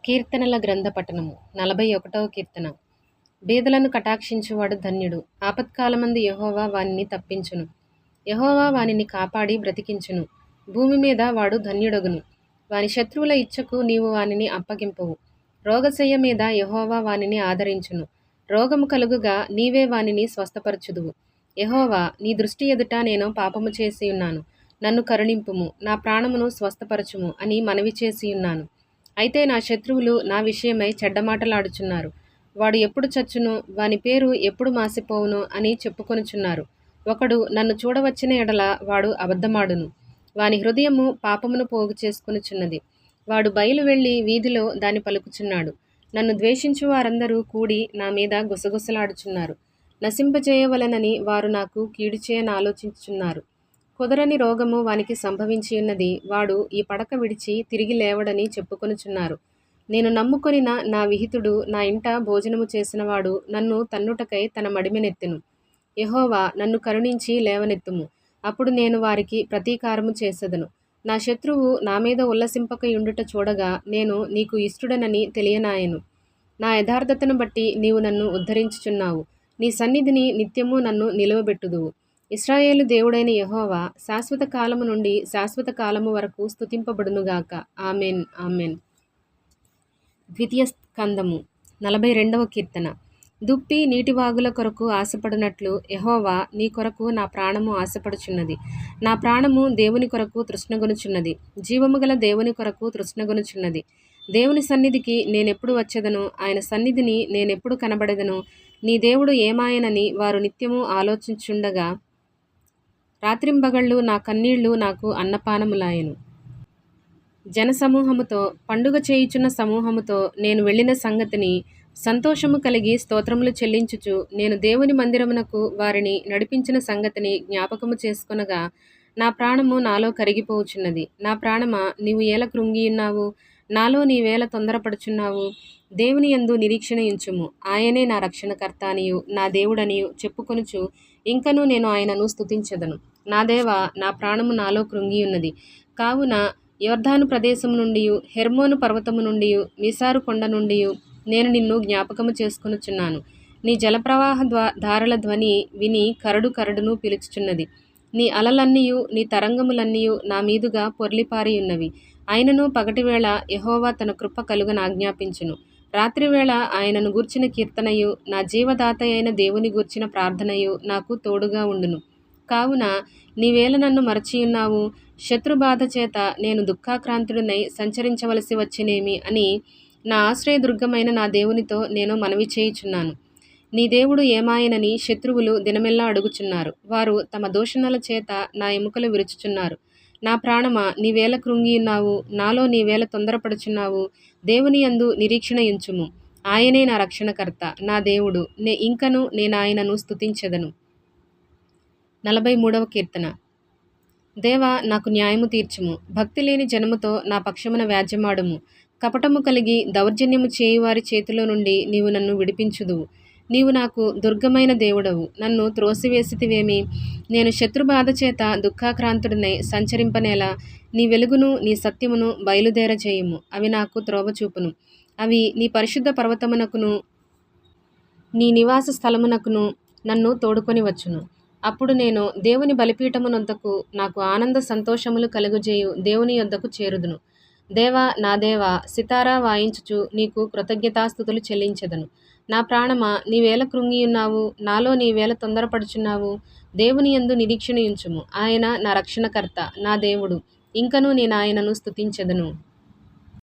కీర్తనల గ్రంథ పఠనము 41వ కీర్తన. బీదలను కటాక్షించువాడు ధన్యుడు. ఆపత్కాలమందు యెహోవా వానిని తప్పించును. యెహోవా వానిని కాపాడి బ్రతికించును. భూమి మీద వాడు ధన్యుడగును. వాని శత్రువుల ఇచ్చకు నీవు వానిని అప్పగింపవు. రోగశయ్య మీద యెహోవా వానిని ఆదరించును. రోగము కలుగుగా నీవే వానిని స్వస్థపరచుదువు. యెహోవా, నీ దృష్టి ఎదుట నేను పాపము చేసియున్నాను. నన్ను కరుణింపుము, నా ప్రాణమును స్వస్థపరచుము అని మనవి చేసియున్నాను. అయితే నా శత్రువులు నా విషయమై చెడ్డమాటలాడుచున్నారు. వాడు ఎప్పుడు చచ్చును, వాని పేరు ఎప్పుడు మాసిపోవును అని చెప్పుకొనుచున్నారు. ఒకడు నన్ను చూడవచ్చిన ఎడల వాడు అబద్ధమాడును. వాని హృదయము పాపమును పోగు చేసుకొనుచున్నది. వాడు బయలు వెళ్ళి వీధిలో దాని పలుకుచున్నాడు. నన్ను ద్వేషించు వారందరూ కూడి నా మీద గుసగుసలాడుచున్నారు. నశింపజేయవలనని వారు నాకు కీడు చేయనాలోచించుచున్నారు. కుదరని రోగము వానికి సంభవించియున్నది. వాడు ఈ పడక విడిచి తిరిగి లేవడని చెప్పుకొనుచున్నారు. నేను నమ్ముకొనిన నా విహితుడు నా ఇంట భోజనము చేసినవాడు నన్ను తన్నుటకై తన మడిమెనెత్తెను. యెహోవా, నన్ను కరుణించి లేవనెత్తుము. అప్పుడు నేను వారికి ప్రతీకారము చేసెదను. నా శత్రువు నా మీద ఉల్లసింపకయుండుట చూడగా నేను నీకు ఇష్టుడనని తెలియనాయెను. నా యథార్థతను బట్టి నీవు నన్ను ఉద్ధరించుచున్నావు. నీ సన్నిధిని నిత్యము నన్ను నిలువబెట్టుదువు. ఇశ్రాయేలు దేవుడైన యెహోవా శాశ్వత కాలము నుండి శాశ్వత కాలము వరకు స్తుతింపబడునుగాక. Amen, amen. ద్వితీయ స్కందము 42వ కీర్తన. దుప్పి నీటివాగుల కొరకు ఆశపడినట్లు యెహోవా, నీ కొరకు నా ప్రాణము ఆశపడుచున్నది. నా ప్రాణము దేవుని కొరకు తృష్ణగొనుచున్నది. జీవము గల దేవుని కొరకు తృష్ణగొనుచున్నది. దేవుని సన్నిధికి నేనెప్పుడు వచ్చెదను? ఆయన సన్నిధిని నేనెప్పుడు కనబడెదను? నీ దేవుడు ఏమాయనని వారు నిత్యము ఆలోచించుండగా రాత్రింబగళ్ళు నా కన్నీళ్లు నాకు అన్నపానములాయెను. జనసమూహముతో, పండుగ చేయుచున్న సమూహముతో నేను వెళ్ళిన సంగతిని సంతోషము కలిగి స్తోత్రములు చెల్లించుచు నేను దేవుని మందిరమునకు వారిని నడిపించిన సంగతిని జ్ఞాపకము చేసుకొనగా నా ప్రాణము నాలో కరిగిపోవుచున్నది. నా ప్రాణమా, నీవు ఏల కృంగియున్నావు? నాలో నీవేల తొందరపడుచున్నావు? దేవుని యందు నిరీక్షణ ఉంచుము. ఆయనే నా రక్షణకర్త అనియు నా దేవుడనియు చెప్పుకొనుచు ఇంకనూ నేను ఆయనను స్తుతించెదను. నా దేవా, నా ప్రాణము నాలో కృంగియున్నది. కావున యొర్దాను ప్రదేశము నుండి, హెర్మోను పర్వతము నుండి, మిసారు కొండ నుండి నేను నిన్ను జ్ఞాపకము చేసుకొనుచున్నాను. నీ జలప్రవాహ ధారల ధ్వని విని కరడు కరడును పిలుచుచున్నది. నీ అలలన్నీయు నీ తరంగములన్నీయు నా మీదుగా పొర్లిపారియున్నవి. ఆయనను పగటివేళ యెహోవా తన కృప కలుగనాజ్ఞాపించును. రాత్రివేళ ఆయనను గూర్చిన కీర్తనయు, నా జీవదాత అయిన దేవుని గూర్చిన ప్రార్థనయు నాకు తోడుగా ఉండును. కావున నీవేల నన్ను మరచియున్నావు? శత్రుబాధ చేత నేను దుఃఖాక్రాంతుడినై సంచరించవలసి వచ్చినేమి అని నా ఆశ్రయదుర్గమైన నా దేవునితో నేను మనవి చేయుచున్నాను. నీ దేవుడు ఏమాయనని శత్రువులు దినమెల్లా అడుగుచున్నారు. వారు తమ దూషణల చేత నా ఎముకలు విరుచుచున్నారు. నా ప్రాణమా, నీవేల కృంగియున్నావు? నాలో నీవేల తొందరపడుచున్నావు? దేవుని యందు నిరీక్షణ ఉంచుము. ఆయనే నా రక్షణకర్త, నా దేవుడు. ఇంకను నేనాయనను స్తుతించెదను. 43వ కీర్తన. దేవా, నాకు న్యాయము తీర్చుము. భక్తి లేని జనముతో నా పక్షమున వ్యాజ్యమాడుము. కపటము కలిగి దౌర్జన్యము చేయువారి చేతిలో నుండి నీవు నన్ను విడిపించుదువు. నీవు నాకు దుర్గమైన దేవుడవు. నన్ను త్రోసివేసితివేమి? నేను శత్రుబాధ చేత దుఃఖాక్రాంతుడినై సంచరింపనేలా? నీ వెలుగును నీ సత్యమును బయలుదేరచేయుము. అవి నాకు త్రోవ చూపును. అవి నీ పరిశుద్ధ పర్వతమునకును నీ నివాస స్థలమునకును నన్ను తోడుకొని వచ్చును. అప్పుడు నేను దేవుని బలిపీఠమునొద్దకు, నాకు ఆనంద సంతోషములు కలుగజేయు దేవుని యొద్దకు చేరుదును. దేవా, నా దేవా, సితారా వాయించుచు నీకు కృతజ్ఞతాస్తుతులు చెల్లించెదను. నా ప్రాణమా, నీవేల కృంగియున్నావు? నాలో నీవేల తొందరపడుచున్నావు? దేవుని యందు నిరీక్షణ ఉంచుము. ఆయన నా రక్షణకర్త, నా దేవుడు. ఇంకనూ నేను ఆయనను స్తుతించెదను.